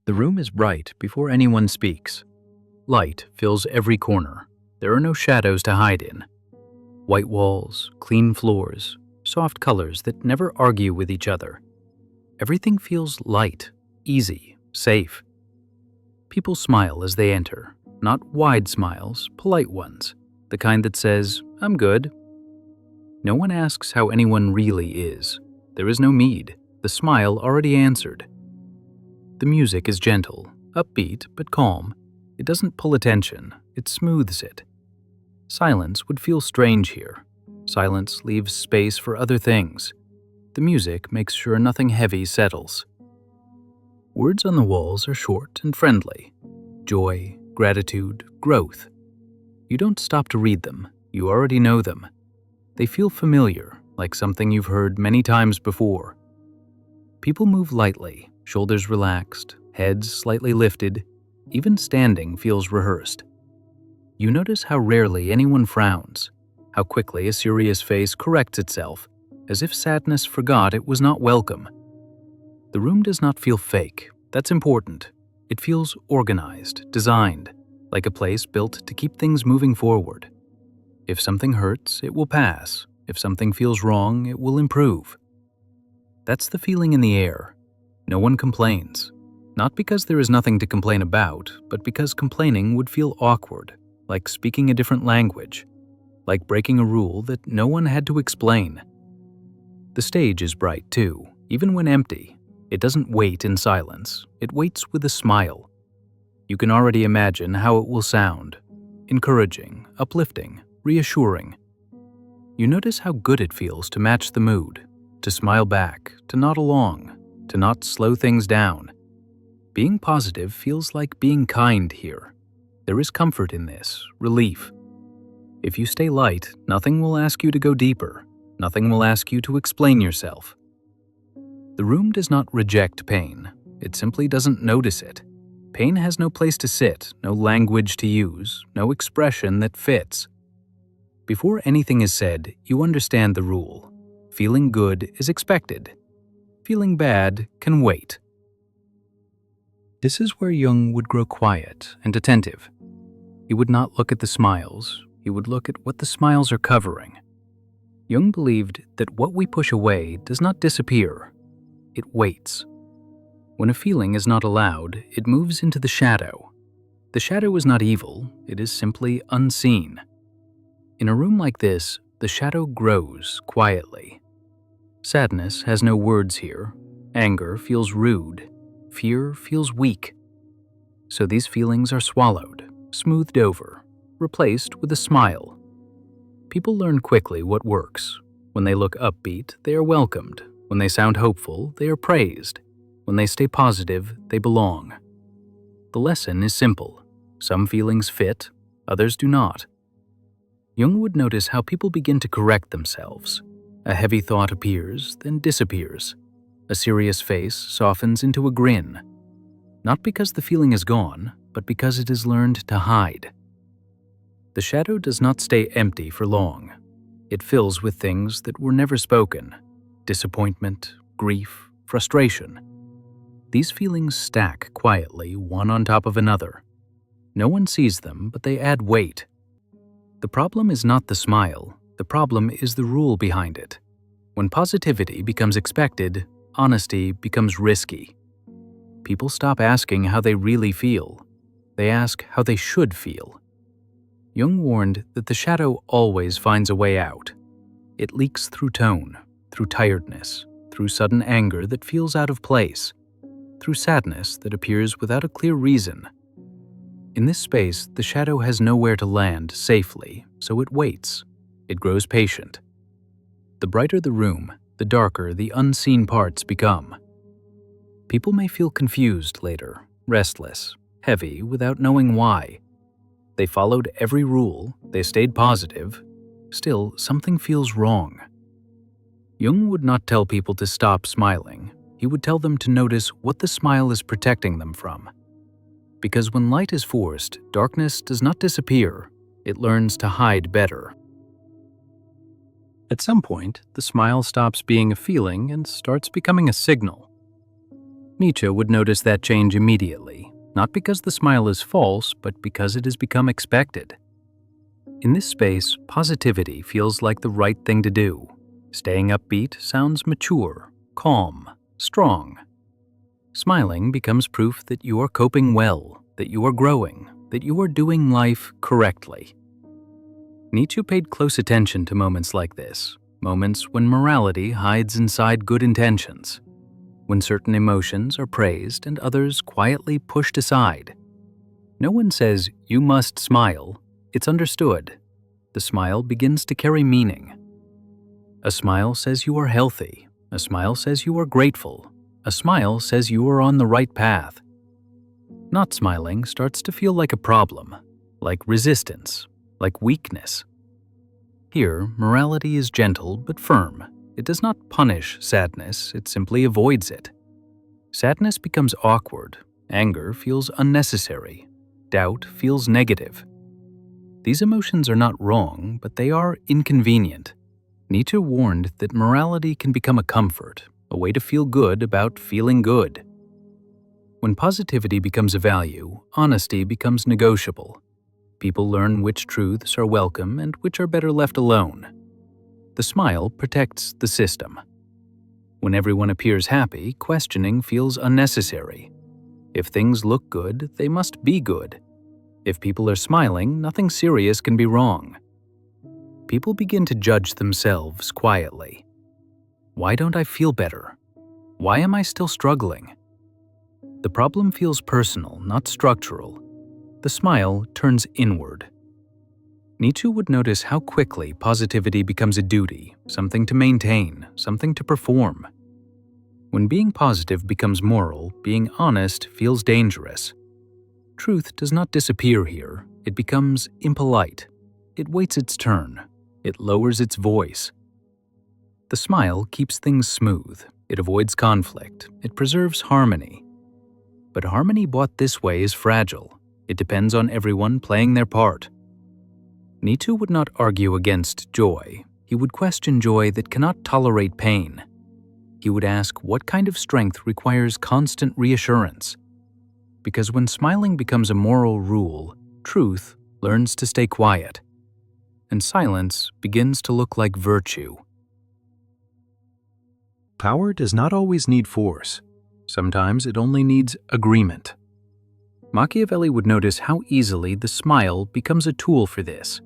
The room is bright before anyone speaks. Light fills every corner. There are no shadows to hide in. White walls, clean floors, soft colors that never argue with each other. Everything feels light, easy, safe. People smile as they enter, not wide smiles, polite ones, the kind that says, "I'm good." No one asks how anyone really is. There is no need. The smile already answered. The music is gentle, upbeat, but calm. It doesn't pull attention, it smooths it. Silence would feel strange here. Silence leaves space for other things. The music makes sure nothing heavy settles. Words on the walls are short and friendly. Joy, gratitude, growth. You don't stop to read them, you already know them. They feel familiar, like something you've heard many times before. People move lightly, shoulders relaxed, heads slightly lifted. Even standing feels rehearsed. You notice how rarely anyone frowns, how quickly a serious face corrects itself, as if sadness forgot it was not welcome. The room does not feel fake. That's important. It feels organized, designed, like a place built to keep things moving forward. If something hurts, it will pass. If something feels wrong, it will improve. That's the feeling in the air. No one complains. Not because there is nothing to complain about, but because complaining would feel awkward, like speaking a different language, like breaking a rule that no one had to explain. The stage is bright too, even when empty. It doesn't wait in silence, it waits with a smile. You can already imagine how it will sound. Encouraging, uplifting, reassuring. You notice how good it feels to match the mood, to smile back, to nod along, to not slow things down. Being positive feels like being kind here. There is comfort in this, relief. If you stay light, nothing will ask you to go deeper. Nothing will ask you to explain yourself. The room does not reject pain. It simply doesn't notice it. Pain has no place to sit, no language to use, no expression that fits. Before anything is said, you understand the rule. Feeling good is expected. Feeling bad can wait. This is where Jung would grow quiet and attentive. He would not look at the smiles, he would look at what the smiles are covering. Jung believed that what we push away does not disappear, it waits. When a feeling is not allowed, it moves into the shadow. The shadow is not evil, it is simply unseen. In a room like this, the shadow grows quietly. Sadness has no words here. Anger feels rude. Fear feels weak. So these feelings are swallowed, smoothed over, replaced with a smile. People learn quickly what works. When they look upbeat, they are welcomed. When they sound hopeful, they are praised. When they stay positive, they belong. The lesson is simple. Some feelings fit, others do not. Jung would notice how people begin to correct themselves. A heavy thought appears, then disappears. A serious face softens into a grin. Not because the feeling is gone, but because it has learned to hide. The shadow does not stay empty for long. It fills with things that were never spoken. Disappointment, grief, frustration. These feelings stack quietly, one on top of another. No one sees them, but they add weight. The problem is not the smile. The problem is the rule behind it. When positivity becomes expected, honesty becomes risky. People stop asking how they really feel. They ask how they should feel. Jung warned that the shadow always finds a way out. It leaks through tone, through tiredness, through sudden anger that feels out of place, through sadness that appears without a clear reason. In this space, the shadow has nowhere to land safely, so it waits. It grows patient. The brighter the room, the darker the unseen parts become. People may feel confused later, restless, heavy without knowing why. They followed every rule, they stayed positive. Still, something feels wrong. Jung would not tell people to stop smiling. He would tell them to notice what the smile is protecting them from. Because when light is forced, darkness does not disappear. It learns to hide better. At some point, the smile stops being a feeling and starts becoming a signal. Nietzsche would notice that change immediately, not because the smile is false, but because it has become expected. In this space, positivity feels like the right thing to do. Staying upbeat sounds mature, calm, strong. Smiling becomes proof that you are coping well, that you are growing, that you are doing life correctly. Nietzsche paid close attention to moments like this, moments when morality hides inside good intentions, when certain emotions are praised and others quietly pushed aside. No one says, "You must smile." It's understood. The smile begins to carry meaning. A smile says you are healthy. A smile says you are grateful. A smile says you are on the right path. Not smiling starts to feel like a problem, like resistance, like weakness. Here, morality is gentle but firm. It does not punish sadness, it simply avoids it. Sadness becomes awkward. Anger feels unnecessary. Doubt feels negative. These emotions are not wrong, but they are inconvenient. Nietzsche warned that morality can become a comfort, a way to feel good about feeling good. When positivity becomes a value, honesty becomes negotiable. People learn which truths are welcome and which are better left alone. The smile protects the system. When everyone appears happy, questioning feels unnecessary. If things look good, they must be good. If people are smiling, nothing serious can be wrong. People begin to judge themselves quietly. Why don't I feel better? Why am I still struggling? The problem feels personal, not structural. The smile turns inward. Nietzsche would notice how quickly positivity becomes a duty, something to maintain, something to perform. When being positive becomes moral, being honest feels dangerous. Truth does not disappear here. It becomes impolite. It waits its turn. It lowers its voice. The smile keeps things smooth. It avoids conflict. It preserves harmony. But harmony bought this way is fragile. It depends on everyone playing their part. Nietzsche would not argue against joy. He would question joy that cannot tolerate pain. He would ask what kind of strength requires constant reassurance. Because when smiling becomes a moral rule, truth learns to stay quiet, and silence begins to look like virtue. Power does not always need force. Sometimes it only needs agreement. Machiavelli would notice how easily the smile becomes a tool for this.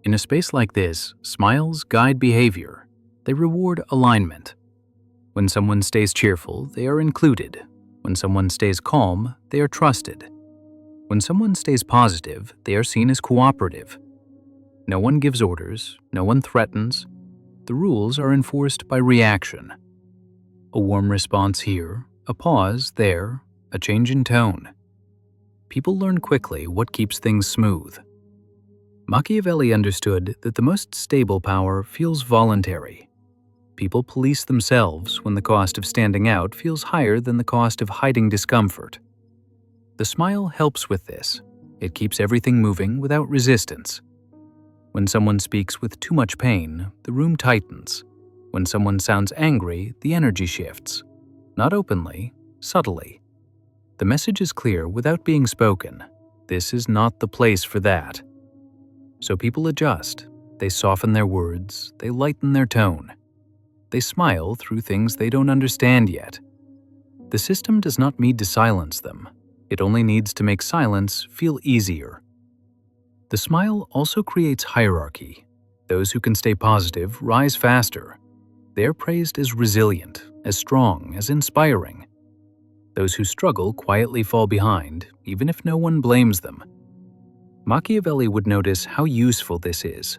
In a space like this, smiles guide behavior. They reward alignment. When someone stays cheerful, they are included. When someone stays calm, they are trusted. When someone stays positive, they are seen as cooperative. No one gives orders, no one threatens. The rules are enforced by reaction. A warm response here, a pause there, a change in tone. People learn quickly what keeps things smooth. Machiavelli understood that the most stable power feels voluntary. People police themselves when the cost of standing out feels higher than the cost of hiding discomfort. The smile helps with this. It keeps everything moving without resistance. When someone speaks with too much pain, the room tightens. When someone sounds angry, the energy shifts. Not openly, subtly. The message is clear without being spoken. This is not the place for that. So people adjust. They soften their words. They lighten their tone. They smile through things they don't understand yet. The system does not need to silence them. It only needs to make silence feel easier. The smile also creates hierarchy. Those who can stay positive rise faster. They are praised as resilient, as strong, as inspiring. Those who struggle quietly fall behind, even if no one blames them. Machiavelli would notice how useful this is.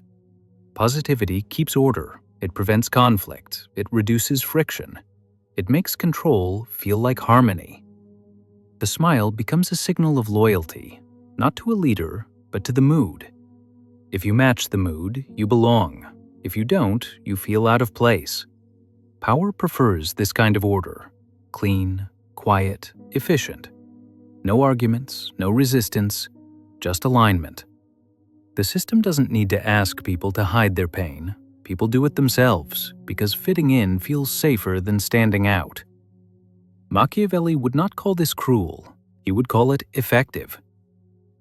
Positivity keeps order. It prevents conflict. It reduces friction. It makes control feel like harmony. The smile becomes a signal of loyalty, not to a leader, but to the mood. If you match the mood, you belong. If you don't, you feel out of place. Power prefers this kind of order: clean, quiet, efficient. No arguments, no resistance, just alignment. The system doesn't need to ask people to hide their pain. People do it themselves because fitting in feels safer than standing out. Machiavelli would not call this cruel, he would call it effective.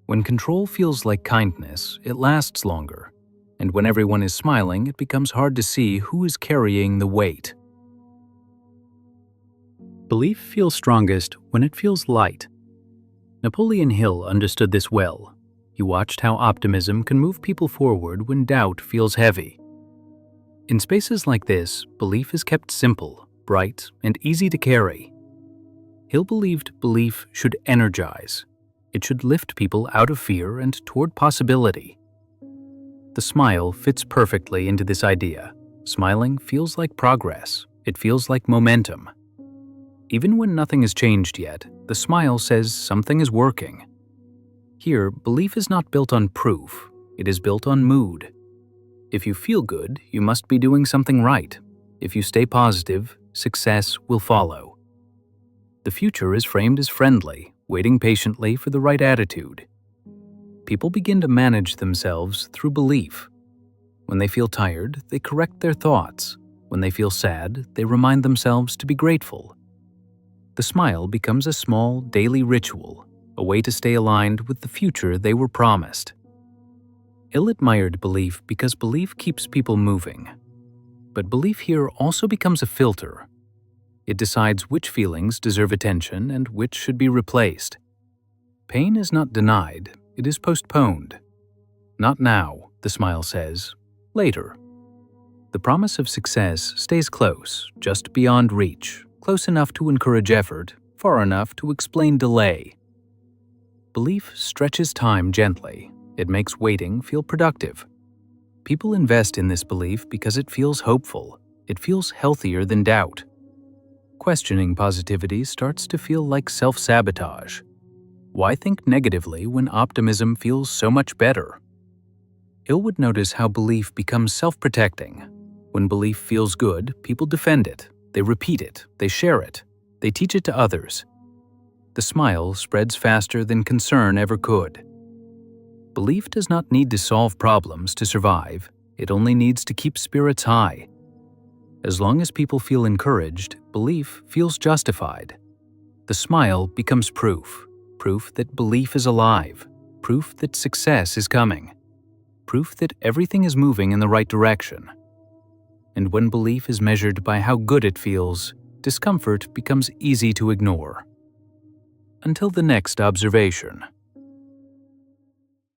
When control feels like kindness, it lasts longer, and when everyone is smiling, it becomes hard to see who is carrying the weight. Belief feels strongest when it feels light. Napoleon Hill understood this well. He watched how optimism can move people forward when doubt feels heavy. In spaces like this, belief is kept simple, bright, and easy to carry. Hill believed belief should energize. It should lift people out of fear and toward possibility. The smile fits perfectly into this idea. Smiling feels like progress. It feels like momentum. Even when nothing has changed yet, the smile says something is working. Here, belief is not built on proof. It is built on mood. If you feel good, you must be doing something right. If you stay positive, success will follow. The future is framed as friendly, waiting patiently for the right attitude. People begin to manage themselves through belief. When they feel tired, they correct their thoughts. When they feel sad, they remind themselves to be grateful. The smile becomes a small, daily ritual, a way to stay aligned with the future they were promised. Hill admired belief because belief keeps people moving. But belief here also becomes a filter. It decides which feelings deserve attention and which should be replaced. Pain is not denied, it is postponed. Not now, the smile says, later. The promise of success stays close, just beyond reach, close enough to encourage effort, far enough to explain delay. Belief stretches time gently. It makes waiting feel productive. People invest in this belief because it feels hopeful. It feels healthier than doubt. Questioning positivity starts to feel like self-sabotage. Why think negatively when optimism feels so much better? Hill would notice how belief becomes self-protecting. When belief feels good, people defend it. They repeat it. They share it. They teach it to others. The smile spreads faster than concern ever could. Belief does not need to solve problems to survive. It only needs to keep spirits high. As long as people feel encouraged, belief feels justified. The smile becomes proof that belief is alive, proof that success is coming, proof that everything is moving in the right direction. And when belief is measured by how good it feels, discomfort becomes easy to ignore. Until the next observation.